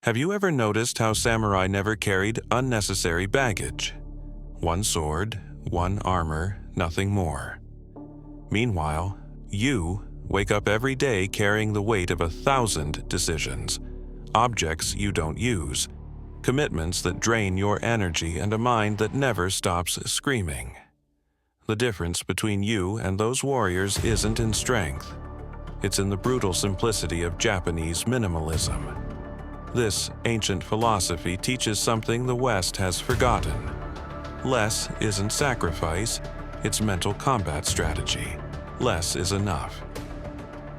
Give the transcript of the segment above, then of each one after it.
Have you ever noticed how samurai never carried unnecessary baggage? One sword, one armor, nothing more. Meanwhile, you wake up every day carrying the weight of 1,000 decisions, objects you don't use, commitments that drain your energy, and a mind that never stops screaming. The difference between you and those warriors isn't in strength. It's in the brutal simplicity of Japanese minimalism. This ancient philosophy teaches something the West has forgotten. Less isn't sacrifice, it's mental combat strategy. Less is enough.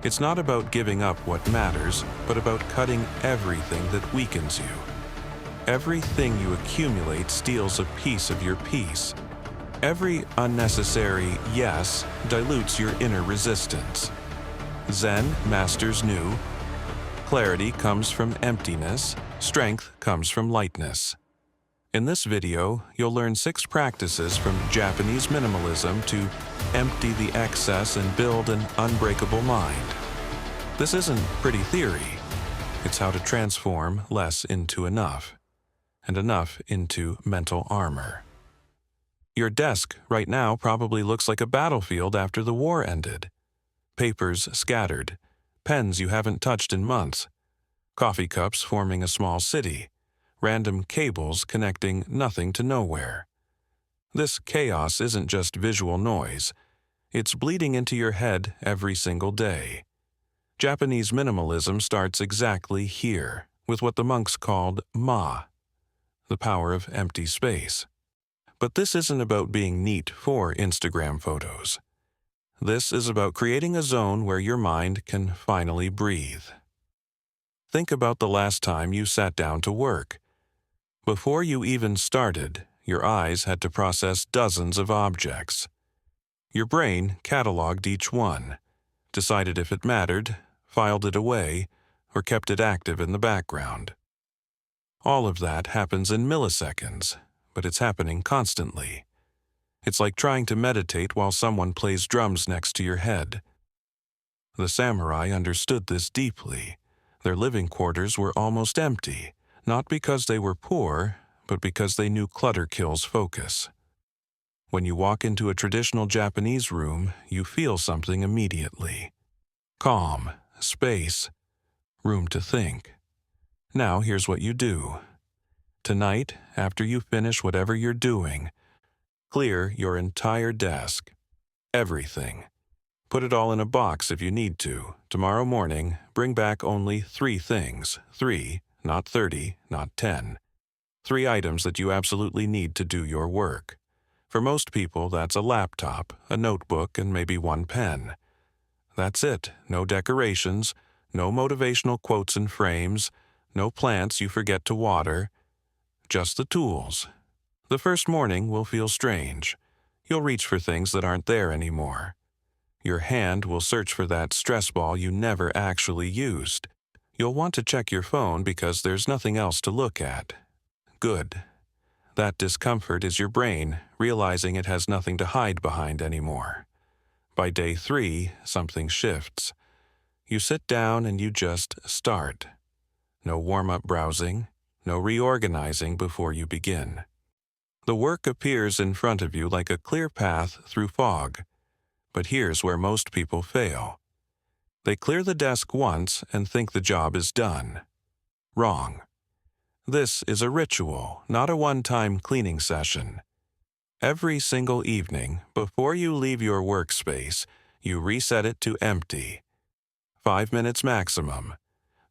It's not about giving up what matters, but about cutting everything that weakens you. Everything you accumulate steals a piece of your peace. Every unnecessary yes dilutes your inner resistance. Zen masters knew, clarity comes from emptiness, strength comes from lightness. In this video, you'll learn 6 practices from Japanese minimalism to empty the excess and build an unbreakable mind. This isn't pretty theory. It's how to transform less into enough, and enough into mental armor. Your desk right now probably looks like a battlefield after the war ended. Papers scattered, pens you haven't touched in months, coffee cups forming a small city, random cables connecting nothing to nowhere. This chaos isn't just visual noise. It's bleeding into your head every single day. Japanese minimalism starts exactly here, with what the monks called ma, the power of empty space. But this isn't about being neat for Instagram photos. This is about creating a zone where your mind can finally breathe. Think about the last time you sat down to work. Before you even started, your eyes had to process dozens of objects. Your brain cataloged each one, decided if it mattered, filed it away, or kept it active in the background. All of that happens in milliseconds, but it's happening constantly. It's like trying to meditate while someone plays drums next to your head. The samurai understood this deeply. Their living quarters were almost empty, not because they were poor, but because they knew clutter kills focus. When you walk into a traditional Japanese room, you feel something immediately. Calm, space, room to think. Now here's what you do. Tonight, after you finish whatever you're doing, clear your entire desk. Everything. Put it all in a box if you need to. Tomorrow morning, bring back only 3 things. 3, not 30, not 10. 3 items that you absolutely need to do your work. For most people, that's a laptop, a notebook, and maybe 1 pen. That's it. No decorations, no motivational quotes and frames, no plants you forget to water. Just the tools. The first morning will feel strange. You'll reach for things that aren't there anymore. Your hand will search for that stress ball you never actually used. You'll want to check your phone because there's nothing else to look at. Good. That discomfort is your brain realizing it has nothing to hide behind anymore. By day 3, something shifts. You sit down and you just start. No warm-up browsing, no reorganizing before you begin. The work appears in front of you like a clear path through fog. But here's where most people fail. They clear the desk once and think the job is done. Wrong. This is a ritual, not a one-time cleaning session. Every single evening, before you leave your workspace, you reset it to empty. 5 minutes maximum.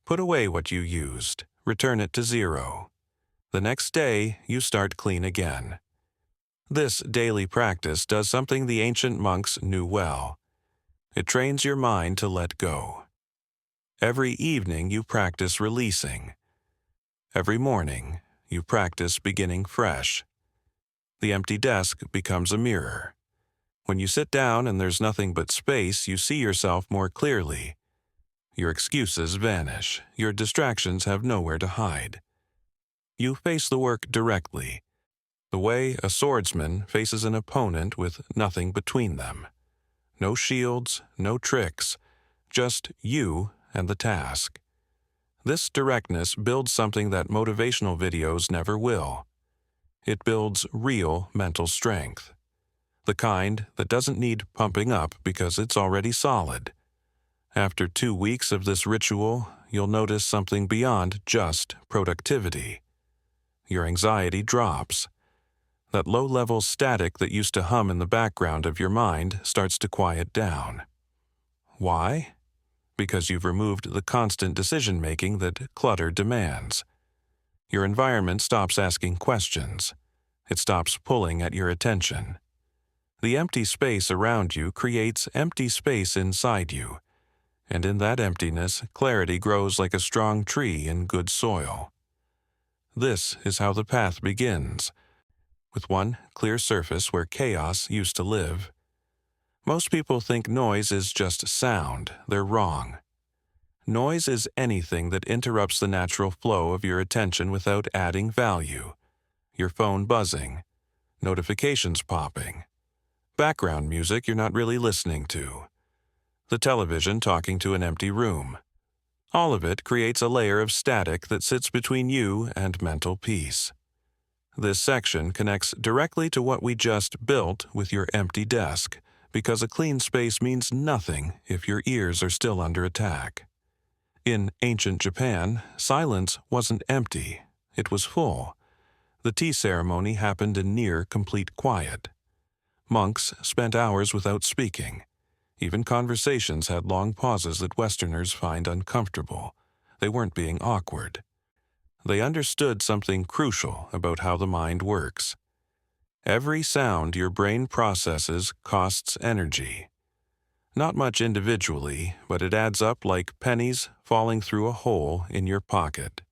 Put away what you used. Return it to 0. The next day, you start clean again. This daily practice does something the ancient monks knew well. It trains your mind to let go. Every evening, you practice releasing. Every morning, you practice beginning fresh. The empty desk becomes a mirror. When you sit down and there's nothing but space, you see yourself more clearly. Your excuses vanish. Your distractions have nowhere to hide. You face the work directly, the way a swordsman faces an opponent with nothing between them. No shields, no tricks, just you and the task. This directness builds something that motivational videos never will. It builds real mental strength. The kind that doesn't need pumping up because it's already solid. After 2 weeks of this ritual, you'll notice something beyond just productivity. Your anxiety drops. That low-level static that used to hum in the background of your mind starts to quiet down. Why? Because you've removed the constant decision-making that clutter demands. Your environment stops asking questions. It stops pulling at your attention. The empty space around you creates empty space inside you, and in that emptiness, clarity grows like a strong tree in good soil. This is how the path begins, with one clear surface where chaos used to live. Most people think noise is just sound. They're wrong. Noise is anything that interrupts the natural flow of your attention without adding value. Your phone buzzing, notifications popping, background music you're not really listening to, the television talking to an empty room. All of it creates a layer of static that sits between you and mental peace. This section connects directly to what we just built with your empty desk, because a clean space means nothing if your ears are still under attack. In ancient Japan, silence wasn't empty, it was full. The tea ceremony happened in near complete quiet. Monks spent hours without speaking. Even conversations had long pauses that Westerners find uncomfortable. They weren't being awkward. They understood something crucial about how the mind works. Every sound your brain processes costs energy. Not much individually, but it adds up like pennies falling through a hole in your pocket.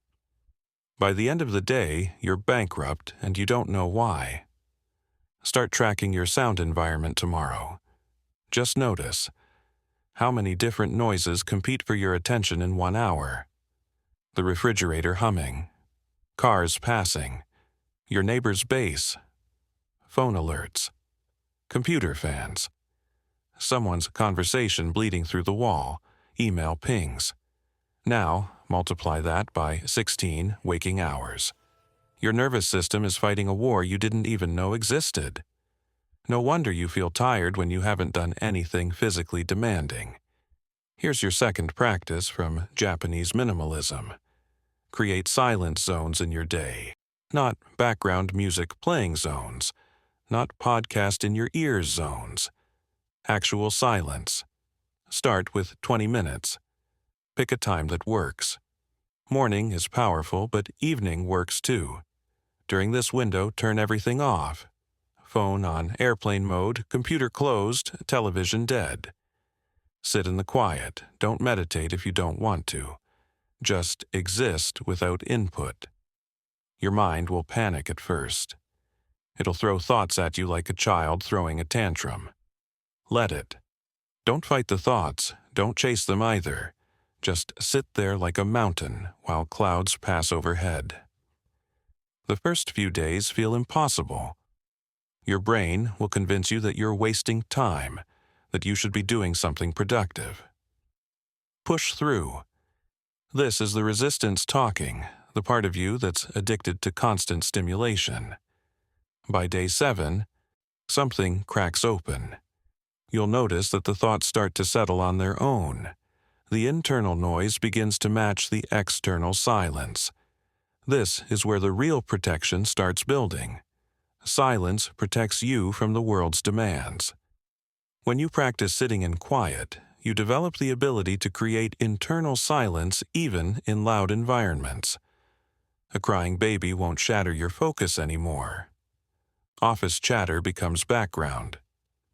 By the end of the day, you're bankrupt and you don't know why. Start tracking your sound environment tomorrow. Just notice how many different noises compete for your attention in 1 hour. The refrigerator humming, cars passing, your neighbor's bass, phone alerts, computer fans, someone's conversation bleeding through the wall, email pings. Now, multiply that by 16 waking hours. Your nervous system is fighting a war you didn't even know existed. No wonder you feel tired when you haven't done anything physically demanding. Here's your second practice from Japanese minimalism. Create silent zones in your day, not background music playing zones, not podcast in your ears zones. Actual silence. Start with 20 minutes. Pick a time that works. Morning is powerful, but evening works too. During this window, turn everything off. Phone on airplane mode, computer closed, television dead. Sit in the quiet. Don't meditate if you don't want to. Just exist without input. Your mind will panic at first. It'll throw thoughts at you like a child throwing a tantrum. Let it. Don't fight the thoughts. Don't chase them either. Just sit there like a mountain while clouds pass overhead. The first few days feel impossible. Your brain will convince you that you're wasting time, that you should be doing something productive. Push through. This is the resistance talking, the part of you that's addicted to constant stimulation. By day 7, something cracks open. You'll notice that the thoughts start to settle on their own. The internal noise begins to match the external silence. This is where the real protection starts building. Silence protects you from the world's demands. When you practice sitting in quiet, you develop the ability to create internal silence even in loud environments. A crying baby won't shatter your focus anymore. Office chatter becomes background.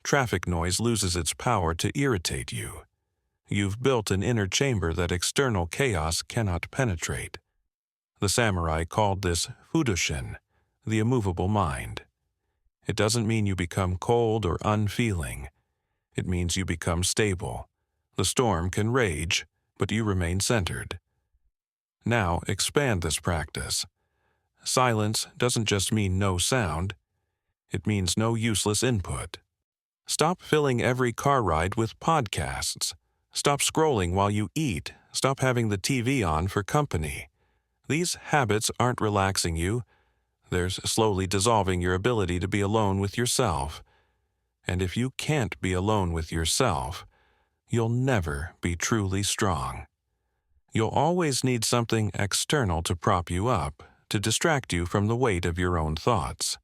Traffic noise loses its power to irritate you. You've built an inner chamber that external chaos cannot penetrate. The samurai called this Fudoshin, the immovable mind. It doesn't mean you become cold or unfeeling. It means you become stable. The storm can rage, but you remain centered. Now expand this practice. Silence doesn't just mean no sound. It means no useless input. Stop filling every car ride with podcasts. Stop scrolling while you eat. Stop having the TV on for company. These habits aren't relaxing you. They're slowly dissolving your ability to be alone with yourself. And if you can't be alone with yourself, you'll never be truly strong. You'll always need something external to prop you up, to distract you from the weight of your own thoughts.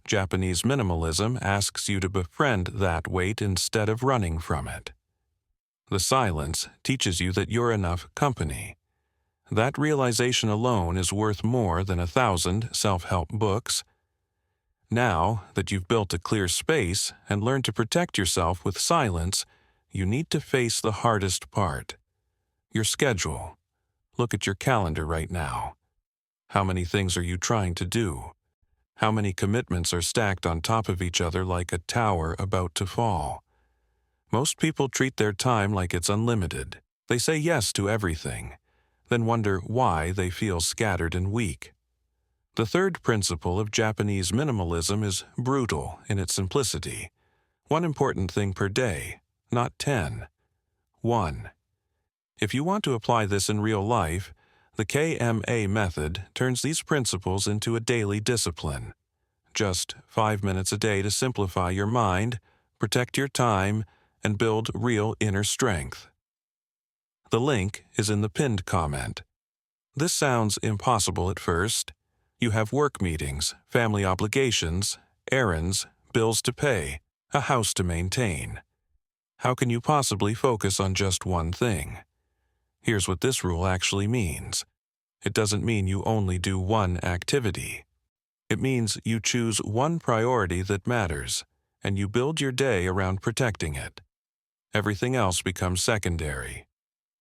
Japanese minimalism asks you to befriend that weight instead of running from it. The silence teaches you that you're enough company. That realization alone is worth more than 1,000 self-help books. Now that you've built a clear space and learned to protect yourself with silence, you need to face the hardest part. Your schedule. Look at your calendar right now. How many things are you trying to do? How many commitments are stacked on top of each other like a tower about to fall? Most people treat their time like it's unlimited. They say yes to everything, then wonder why they feel scattered and weak. The third principle of Japanese minimalism is brutal in its simplicity. One important thing per day, not 10. 1. If you want to apply this in real life, the KMA method turns these principles into a daily discipline. Just 5 minutes a day to simplify your mind, protect your time, and build real inner strength. The link is in the pinned comment. This sounds impossible at first. You have work meetings, family obligations, errands, bills to pay, a house to maintain. How can you possibly focus on just one thing? Here's what this rule actually means. It doesn't mean you only do one activity. It means you choose one priority that matters, and you build your day around protecting it. Everything else becomes secondary.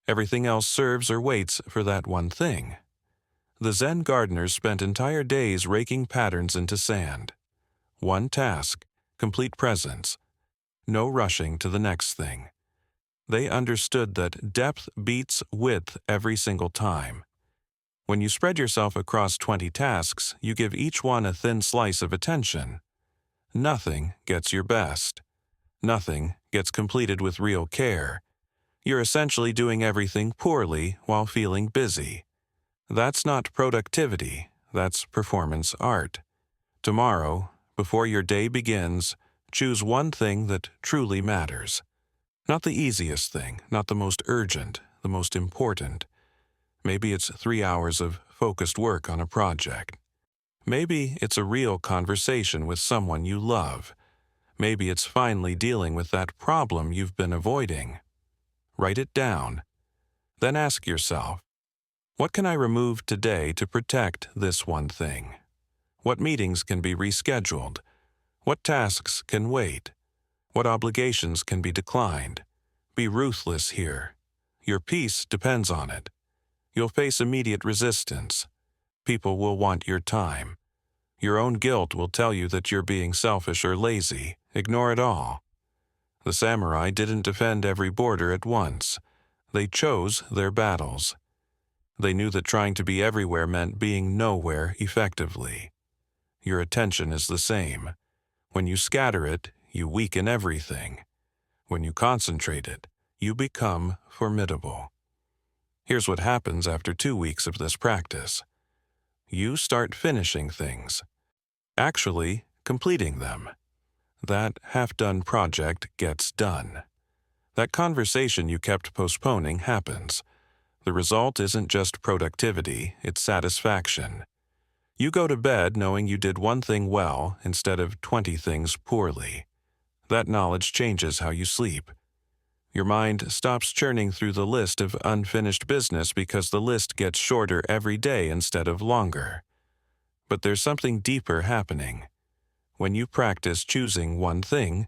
Everything else serves or waits for that one thing. The Zen gardeners spent entire days raking patterns into sand. One task, complete presence. No rushing to the next thing. They understood that depth beats width every single time. When you spread yourself across 20 tasks, you give each one a thin slice of attention. Nothing gets your best. Nothing gets completed with real care. You're essentially doing everything poorly while feeling busy. That's not productivity, that's performance art. Tomorrow, before your day begins, choose one thing that truly matters. Not the easiest thing, not the most urgent, the most important. Maybe it's 3 hours of focused work on a project. Maybe it's a real conversation with someone you love. Maybe it's finally dealing with that problem you've been avoiding. Write it down. Then ask yourself, what can I remove today to protect this one thing? What meetings can be rescheduled? What tasks can wait? What obligations can be declined? Be ruthless here. Your peace depends on it. You'll face immediate resistance. People will want your time. Your own guilt will tell you that you're being selfish or lazy. Ignore it all. The samurai didn't defend every border at once. They chose their battles. They knew that trying to be everywhere meant being nowhere effectively. Your attention is the same. When you scatter it, you weaken everything. When you concentrate it, you become formidable. Here's what happens after 2 weeks of this practice. You start finishing things. Actually, completing them. That half-done project gets done. That conversation you kept postponing happens. The result isn't just productivity, it's satisfaction. You go to bed knowing you did one thing well instead of 20 things poorly. That knowledge changes how you sleep. Your mind stops churning through the list of unfinished business because the list gets shorter every day instead of longer. But there's something deeper happening. When you practice choosing one thing,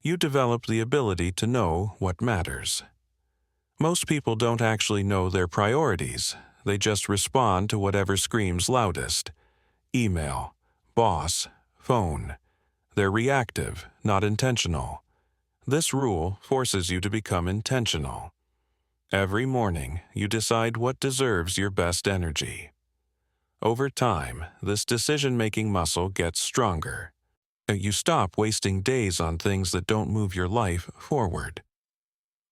you develop the ability to know what matters. Most people don't actually know their priorities. They just respond to whatever screams loudest. Email, boss, phone. They're reactive, not intentional. This rule forces you to become intentional. Every morning, you decide what deserves your best energy. Over time, this decision-making muscle gets stronger. You stop wasting days on things that don't move your life forward.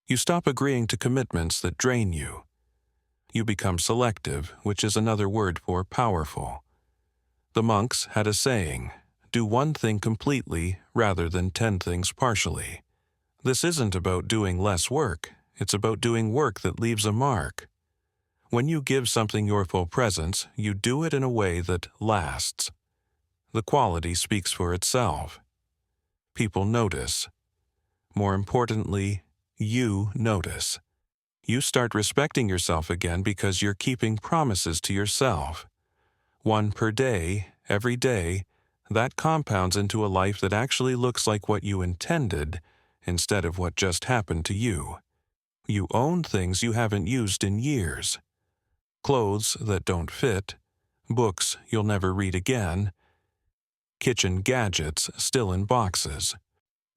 You stop agreeing to commitments that drain you. You become selective, which is another word for powerful. The monks had a saying, "Do one thing completely rather than 10 things partially." This isn't about doing less work, it's about doing work that leaves a mark. When you give something your full presence, you do it in a way that lasts. The quality speaks for itself. People notice. More importantly, you notice. You start respecting yourself again because you're keeping promises to yourself. 1 per day, every day, that compounds into a life that actually looks like what you intended instead of what just happened to you. You own things you haven't used in years. Clothes that don't fit, books you'll never read again, kitchen gadgets still in boxes,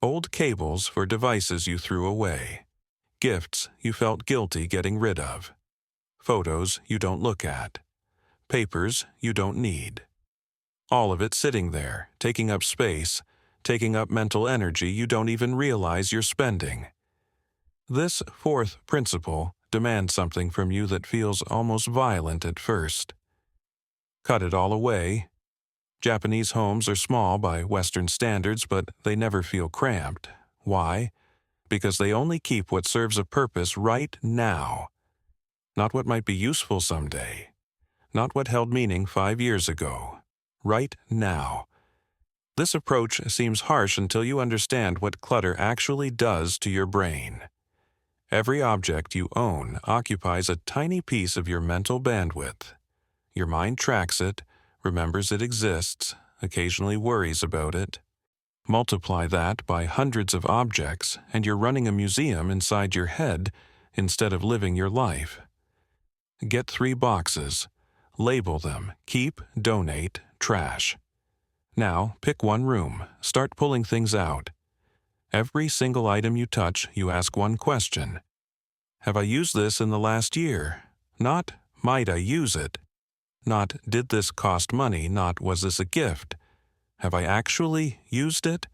old cables for devices you threw away, gifts you felt guilty getting rid of, photos you don't look at, papers you don't need. All of it sitting there, taking up space, taking up mental energy you don't even realize you're spending. This fourth principle demands something from you that feels almost violent at first. Cut it all away. Japanese homes are small by Western standards, but they never feel cramped. Why? Because they only keep what serves a purpose right now. Not what might be useful someday. Not what held meaning 5 years ago. Right now. This approach seems harsh until you understand what clutter actually does to your brain. Every object you own occupies a tiny piece of your mental bandwidth. Your mind tracks it, remembers it exists, occasionally worries about it. Multiply that by hundreds of objects, and you're running a museum inside your head instead of living your life. Get 3 boxes. Label them, keep, donate, trash. Now, pick one room, start pulling things out. Every single item you touch, you ask one question. Have I used this in the last year? Not, might I use it? Not, did this cost money? Not, was this a gift? Have I actually used it?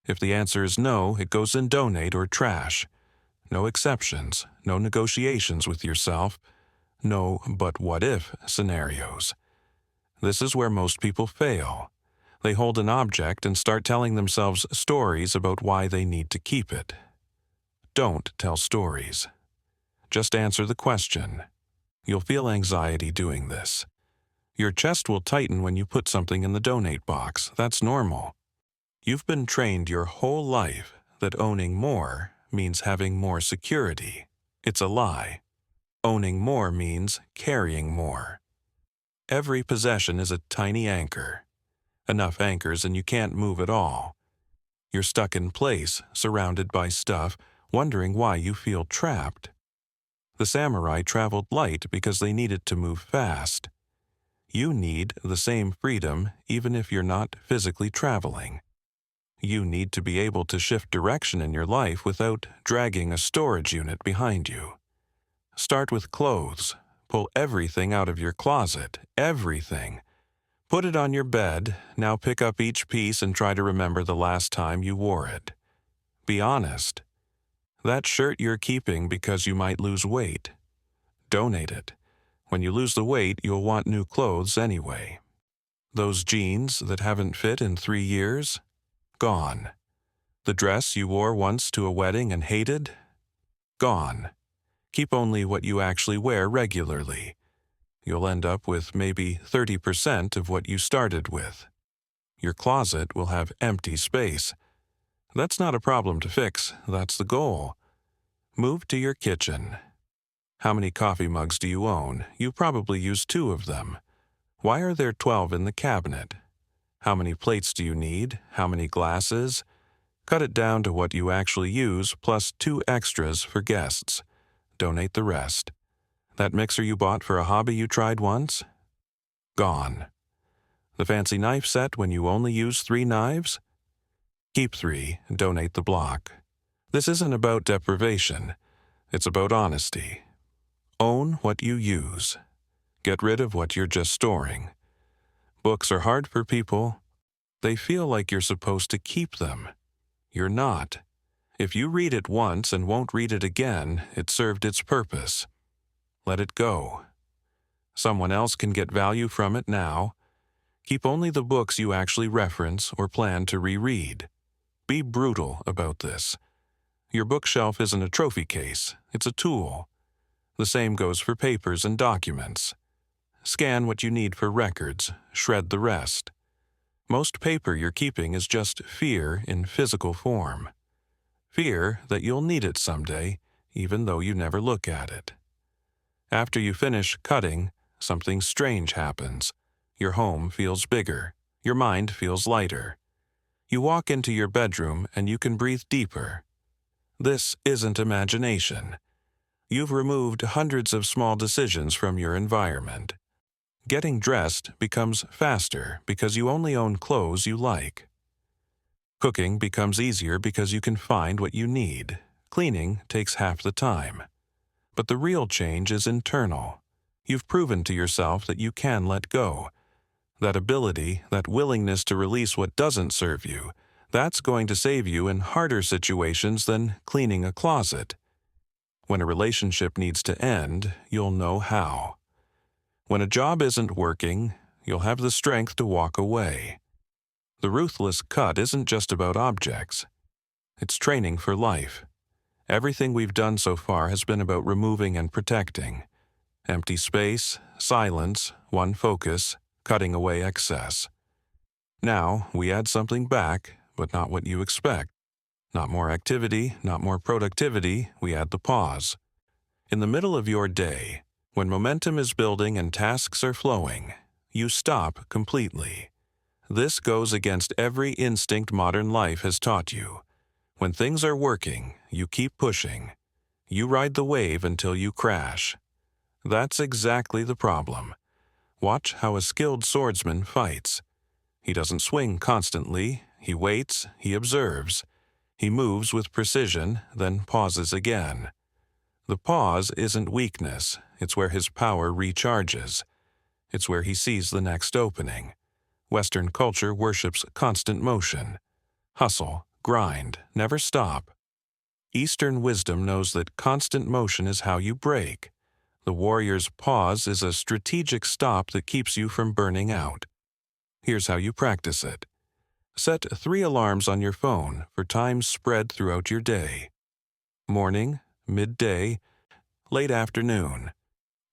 If the answer is no, it goes in donate or trash. No exceptions, no negotiations with yourself, no but what if scenarios. This is where most people fail. They hold an object and start telling themselves stories about why they need to keep it. Don't tell stories. Just answer the question. You'll feel anxiety doing this. Your chest will tighten when you put something in the donate box. That's normal. You've been trained your whole life that owning more means having more security. It's a lie. Owning more means carrying more. Every possession is a tiny anchor. Enough anchors and you can't move at all. You're stuck in place, surrounded by stuff, wondering why you feel trapped. The samurai traveled light because they needed to move fast. You need the same freedom even if you're not physically traveling. You need to be able to shift direction in your life without dragging a storage unit behind you. Start with clothes. Pull everything out of your closet, everything. Put it on your bed, now pick up each piece and try to remember the last time you wore it. Be honest. That shirt you're keeping because you might lose weight. Donate it. When you lose the weight, you'll want new clothes anyway. Those jeans that haven't fit in 3 years? Gone. The dress you wore once to a wedding and hated? Gone. Keep only what you actually wear regularly. You'll end up with maybe 30% of what you started with. Your closet will have empty space. That's not a problem to fix, that's the goal. Move to your kitchen. How many coffee mugs do you own? You probably use 2 of them. Why are there 12 in the cabinet? How many plates do you need? How many glasses? Cut it down to what you actually use, plus 2 extras for guests. Donate the rest. That mixer you bought for a hobby you tried once? Gone. The fancy knife set when you only use 3 knives? Keep 3, donate the block. This isn't about deprivation. It's about honesty. Own what you use. Get rid of what you're just storing. Books are hard for people. They feel like you're supposed to keep them. You're not. If you read it once and won't read it again, it served its purpose. Let it go. Someone else can get value from it now. Keep only the books you actually reference or plan to reread. Be brutal about this. Your bookshelf isn't a trophy case, it's a tool. The same goes for papers and documents. Scan what you need for records, shred the rest. Most paper you're keeping is just fear in physical form. Fear that you'll need it someday, even though you never look at it. After you finish cutting, something strange happens. Your home feels bigger. Your mind feels lighter. You walk into your bedroom and you can breathe deeper. This isn't imagination. You've removed hundreds of small decisions from your environment. Getting dressed becomes faster because you only own clothes you like. Cooking becomes easier because you can find what you need. Cleaning takes half the time. But the real change is internal. You've proven to yourself that you can let go. That ability, that willingness to release what doesn't serve you, that's going to save you in harder situations than cleaning a closet. When a relationship needs to end, you'll know how. When a job isn't working, you'll have the strength to walk away. The ruthless cut isn't just about objects. It's training for life. Everything we've done so far has been about removing and protecting. Empty space, silence, one focus, cutting away excess. Now, we add something back, but not what you expect. Not more activity, not more productivity, we add the pause. In the middle of your day, when momentum is building and tasks are flowing, you stop completely. This goes against every instinct modern life has taught you. When things are working, you keep pushing. You ride the wave until you crash. That's exactly the problem. Watch how a skilled swordsman fights. He doesn't swing constantly, he waits, he observes. He moves with precision, then pauses again. The pause isn't weakness, it's where his power recharges. It's where he sees the next opening. Western culture worships constant motion. Hustle, grind, never stop. Eastern wisdom knows that constant motion is how you break. The warrior's pause is a strategic stop that keeps you from burning out. Here's how you practice it. Set 3 alarms on your phone for times spread throughout your day. Morning, midday, late afternoon.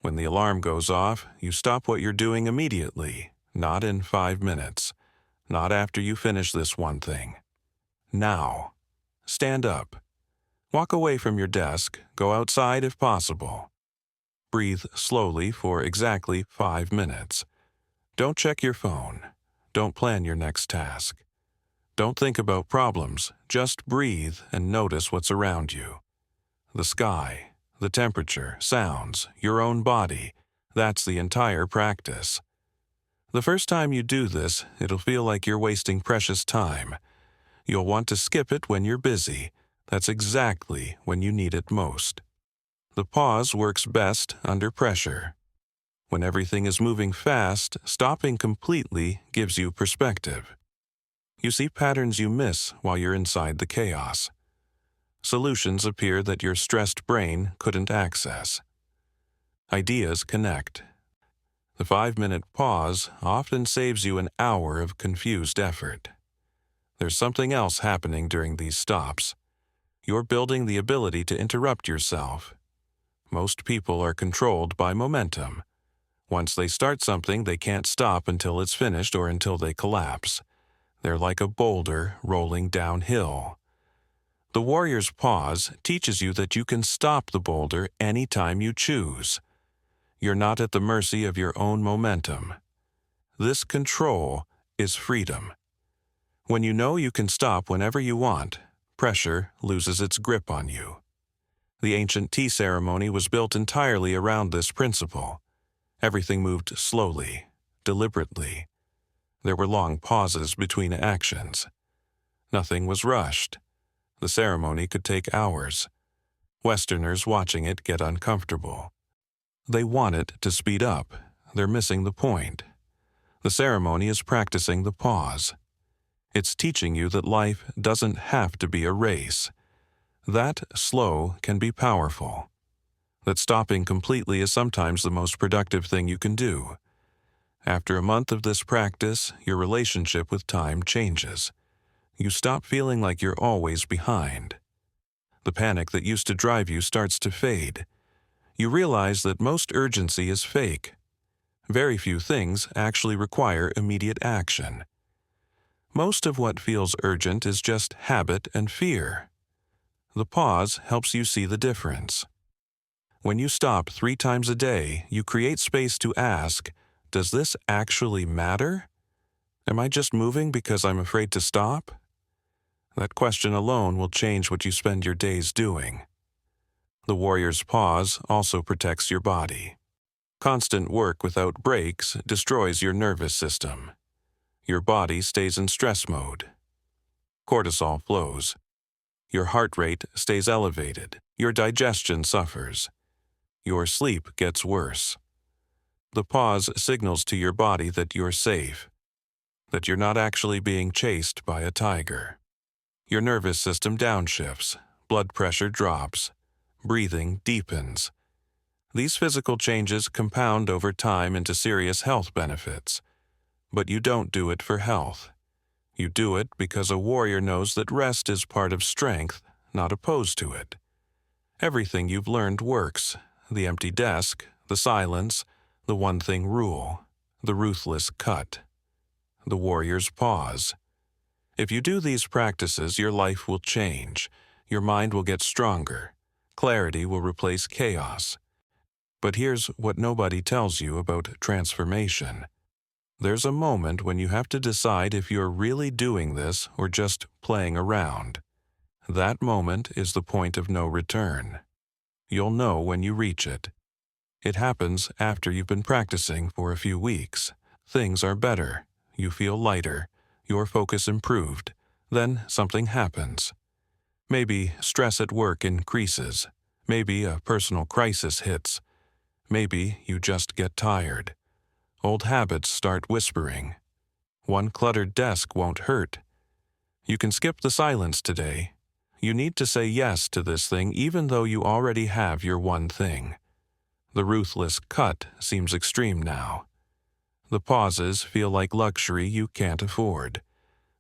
When the alarm goes off, you stop what you're doing immediately, not in 5 minutes, not after you finish this one thing. Now. Stand up. Walk away from your desk, go outside if possible. Breathe slowly for exactly 5 minutes. Don't check your phone. Don't plan your next task. Don't think about problems, just breathe and notice what's around you. The sky, the temperature, sounds, your own body, that's the entire practice. The first time you do this, it'll feel like you're wasting precious time. You'll want to skip it when you're busy. That's exactly when you need it most. The pause works best under pressure. When everything is moving fast, stopping completely gives you perspective. You see patterns you miss while you're inside the chaos. Solutions appear that your stressed brain couldn't access. Ideas connect. The 5-minute pause often saves you an hour of confused effort. There's something else happening during these stops. You're building the ability to interrupt yourself. Most people are controlled by momentum. Once they start something, they can't stop until it's finished or until they collapse. They're like a boulder rolling downhill. The warrior's pause teaches you that you can stop the boulder anytime you choose. You're not at the mercy of your own momentum. This control is freedom. When you know you can stop whenever you want, pressure loses its grip on you. The ancient tea ceremony was built entirely around this principle. Everything moved slowly, deliberately. There were long pauses between actions. Nothing was rushed. The ceremony could take hours. Westerners watching it get uncomfortable. They want it to speed up. They're missing the point. The ceremony is practicing the pause. It's teaching you that life doesn't have to be a race. That slow can be powerful. That stopping completely is sometimes the most productive thing you can do. After a month of this practice, your relationship with time changes. You stop feeling like you're always behind. The panic that used to drive you starts to fade. You realize that most urgency is fake. Very few things actually require immediate action. Most of what feels urgent is just habit and fear. The pause helps you see the difference. When you stop 3 times a day, you create space to ask, does this actually matter? Am I just moving because I'm afraid to stop? That question alone will change what you spend your days doing. The warrior's pause also protects your body. Constant work without breaks destroys your nervous system. Your body stays in stress mode. Cortisol flows. Your heart rate stays elevated. Your digestion suffers. Your sleep gets worse. The pause signals to your body that you're safe, that you're not actually being chased by a tiger. Your nervous system downshifts, blood pressure drops, breathing deepens. These physical changes compound over time into serious health benefits. But you don't do it for health. You do it because a warrior knows that rest is part of strength, not opposed to it. Everything you've learned works: the empty desk, the silence, the one thing rule, the ruthless cut, the warrior's pause. If you do these practices, your life will change. Your mind will get stronger. Clarity will replace chaos. But here's what nobody tells you about transformation. There's a moment when you have to decide if you're really doing this or just playing around. That moment is the point of no return. You'll know when you reach it. It happens after you've been practicing for a few weeks. Things are better. You feel lighter. Your focus improved. Then something happens. Maybe stress at work increases. Maybe a personal crisis hits. Maybe you just get tired. Old habits start whispering. One cluttered desk won't hurt. You can skip the silence today. You need to say yes to this thing even though you already have your one thing. The ruthless cut seems extreme now. The pauses feel like luxury you can't afford.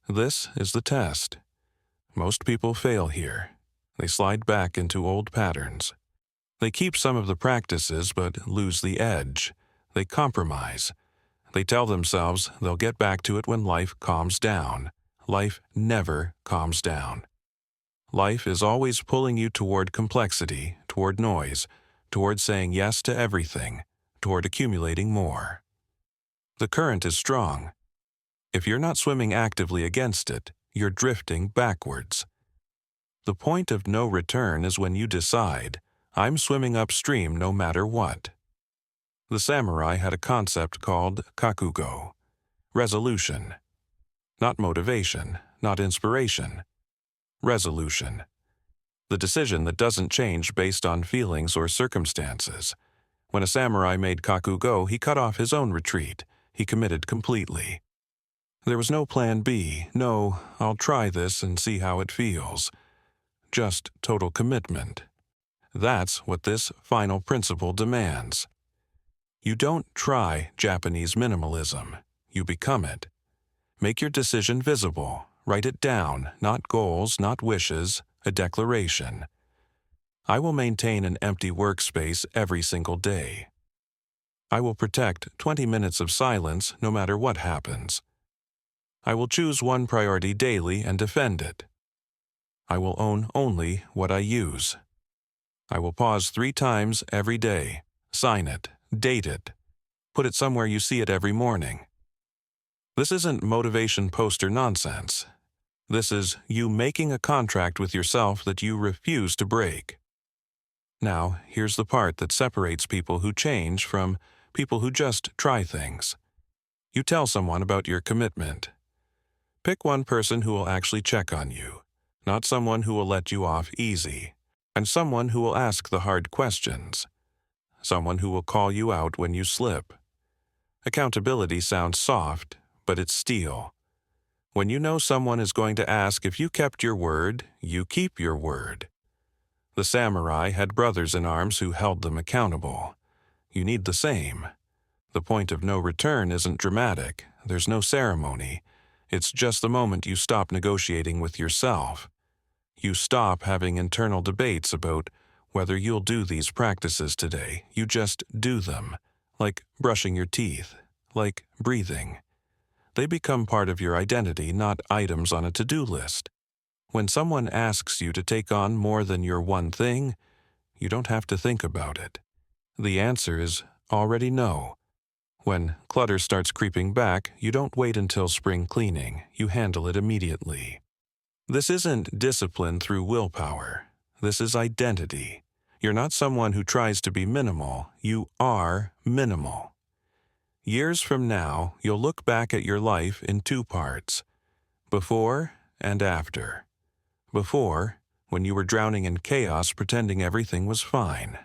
This is the test. Most people fail here. They slide back into old patterns. They keep some of the practices but lose the edge. They compromise. They tell themselves they'll get back to it when life calms down. Life never calms down. Life is always pulling you toward complexity, toward noise, toward saying yes to everything, toward accumulating more. The current is strong. If you're not swimming actively against it, you're drifting backwards. The point of no return is when you decide, I'm swimming upstream no matter what. The samurai had a concept called kakugo, resolution. Not motivation, not inspiration. Resolution. The decision that doesn't change based on feelings or circumstances. When a samurai made kakugo, he cut off his own retreat. He committed completely. There was no plan B, no, I'll try this and see how it feels. Just total commitment. That's what this final principle demands. You don't try Japanese minimalism. You become it. Make your decision visible. Write it down, not goals, not wishes, a declaration. I will maintain an empty workspace every single day. I will protect 20 minutes of silence no matter what happens. I will choose one priority daily and defend it. I will own only what I use. I will pause 3 times every day. Sign it. Date it. Put it somewhere you see it every morning. This isn't motivation poster nonsense. This is you making a contract with yourself that you refuse to break. Now, here's the part that separates people who change from people who just try things. You tell someone about your commitment. Pick one person who will actually check on you, not someone who will let you off easy, and someone who will ask the hard questions. Someone who will call you out when you slip. Accountability sounds soft, but it's steel. When you know someone is going to ask if you kept your word, you keep your word. The samurai had brothers in arms who held them accountable. You need the same. The point of no return isn't dramatic. There's no ceremony. It's just the moment you stop negotiating with yourself. You stop having internal debates about whether you'll do these practices today. You just do them, like brushing your teeth, like breathing. They become part of your identity, not items on a to-do list. When someone asks you to take on more than your one thing, you don't have to think about it. The answer is already no. When clutter starts creeping back, you don't wait until spring cleaning. You handle it immediately. This isn't discipline through willpower. This is identity. You're not someone who tries to be minimal. You are minimal. Years from now, you'll look back at your life in two parts: before and after. Before, when you were drowning in chaos pretending everything was fine.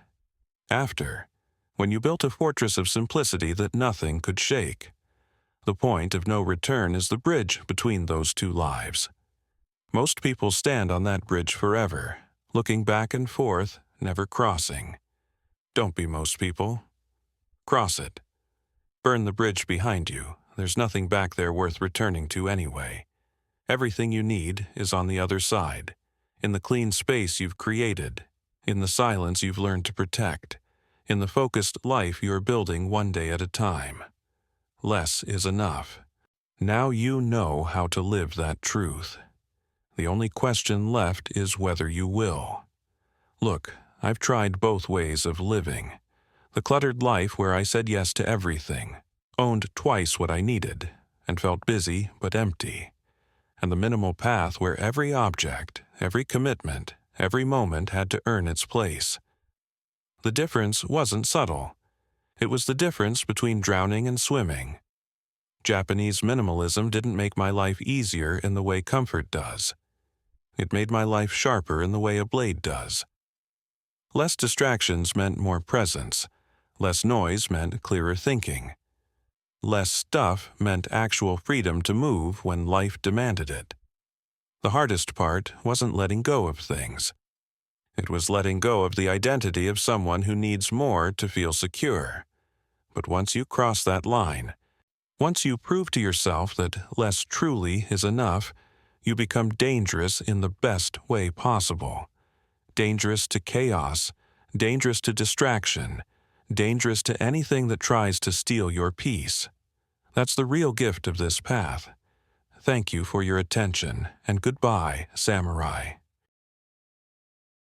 After, when you built a fortress of simplicity that nothing could shake. The point of no return is the bridge between those two lives. Most people stand on that bridge forever, looking back and forth, never crossing. Don't be most people. Cross it. Burn the bridge behind you. There's nothing back there worth returning to anyway. Everything you need is on the other side, in the clean space you've created, in the silence you've learned to protect, in the focused life you're building one day at a time. Less is enough. Now you know how to live that truth. The only question left is whether you will. Look, I've tried both ways of living. The cluttered life where I said yes to everything, owned twice what I needed, and felt busy but empty. And the minimal path where every object, every commitment, every moment had to earn its place. The difference wasn't subtle. It was the difference between drowning and swimming. Japanese minimalism didn't make my life easier in the way comfort does. It made my life sharper in the way a blade does. Less distractions meant more presence. Less noise meant clearer thinking. Less stuff meant actual freedom to move when life demanded it. The hardest part wasn't letting go of things. It was letting go of the identity of someone who needs more to feel secure. But once you cross that line, once you prove to yourself that less truly is enough, you become dangerous in the best way possible. Dangerous to chaos, dangerous to distraction, dangerous to anything that tries to steal your peace. That's the real gift of this path. Thank you for your attention, and goodbye, samurai.